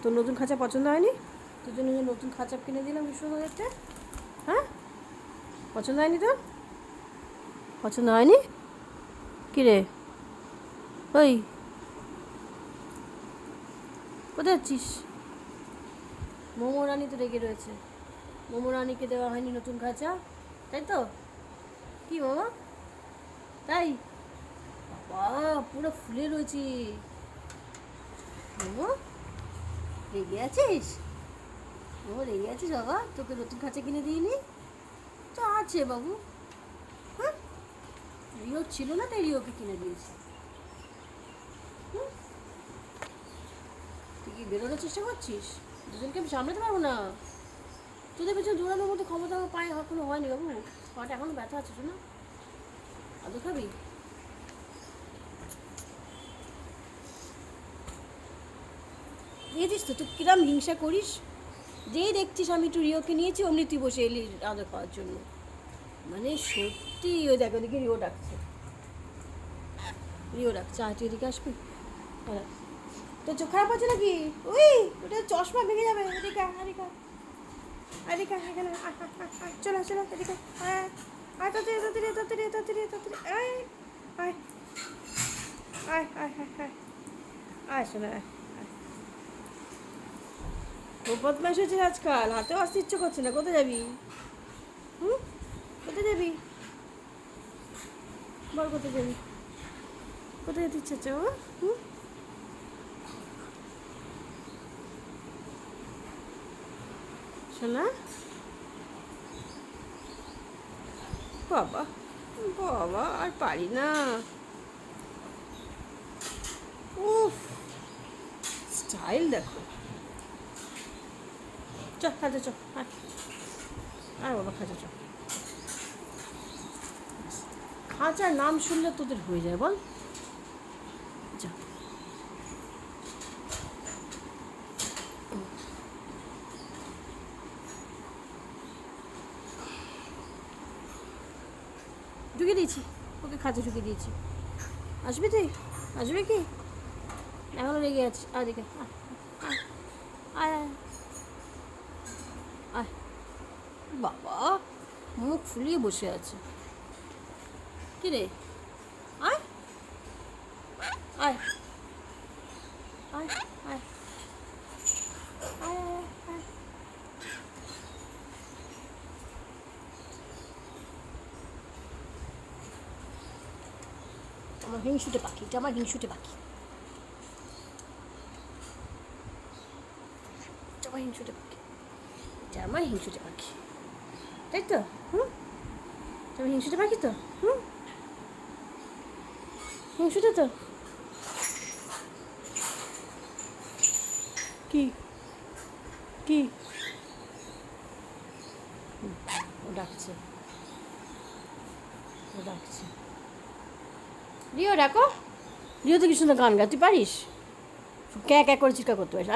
তোর নতুন খাঁচা পছন্দ হয়নি? তোর জন্য নতুন খাঁচা কিনে দিলাম বিশ্বনাথেরটা। হ্যাঁ, পছন্দ হয়নি তোর? পছন্দ হয়নি? কিরে ওই, কোথায় যাচ্ছিস? মোমো রানী তো রেগে রয়েছে। মোমো রানীকে দেওয়া হয়নি নতুন খাঁচা, তাই তো? কি বাবা, তাই? বাবা পুরো ফুলে রয়েছে। মোমো রেগে আছিস? মোমো রেগে আছিস বাবা? তোকে নতুন খাঁচা কিনে দিইনি তো? আছে বাবু। হ্যাঁ, রিও ছিল না তাই রিওকে কিনে দিয়েছি। তুই কি বেরোনোর চেষ্টা করছিস? দুজনকে আমি সামলাতে পারবো না। তোদের পেছনে দৌড়ানোর মতো ক্ষমতা আমার পায়ে এখনো হয়নি বাবু। পাটা এখনো ব্যথা আছে শোনা। আদৌ খাবি? দেখেছিস তো তুই কিরম হিংসা করিস? যেই দেখছিস আমি একটু রিওকে নিয়েছি অমনি তুই বসে এলি আদর খাওয়ার জন্য। মানে সত্যি, ওই দেখ ওদিকে রিও ডাকছে। রিও ডাকছে, তুই এদিকে আসবি? হ্যাঁ, তোর চোখ খারাপ আছে নাকি? ওই ওটা চশমা ভেঙে যাবে। এদিকে এদিকে এদিকে, এখানে চলো চলো এদিকে। আয় আয়, তাড়াতাড়ি তাড়াতাড়ি তাড়াতাড়ি তাড়াতাড়ি তাড়াতাড়ি আয় আয় আয় আয় আয় আয় আয় শোনা আয়। ও বদমাইশ হয়েছে আজকাল, হাতেও আসতে ইচ্ছে করছে না। কোথায় যাবি? হুম, কোথায় যাবি? বল কোথায় যাবি? কোথায় যেতে ইচ্ছে হচ্ছে বাবা? হুম, শোনা বাবা, বাবা আর পারি না। উফ, স্টাইল দেখো। চ খাজা চ, আর বাবা খাজা চ। খাঁচার নাম শুনলে তোদের হয়ে যায় বল। যা, ঢুকে দিয়েছি ওকে, খাঁচা ঢুকে দিয়েছি। আসবি তুই? আসবি কি? এখনো রেগে আছিস? আয় দেখে আয় আয় আয় আয়। বাবা মুখ ফুলিয়ে বসে আছে। কি রে? আয় আয় আয় আয় আয় আয়। আমার হিংসুটে পাখি, এটা আমার হিংসুটে পাখি, এটা আমার হিংসুটে পাখি, এটা আমার হিংসুটে পাখি, তাই তো? হুম, তুমি হিংসুটে পাখি তো? হুম, হিংসুটে তো? কি কি? ও ডাকছে, ও ডাকছে। রিও ডাকো। রিও তো কি সুন্দর গান গায়, তুই পারিস? ক্যাঁ ক্যাঁ করে চিৎকার করতে পারিস।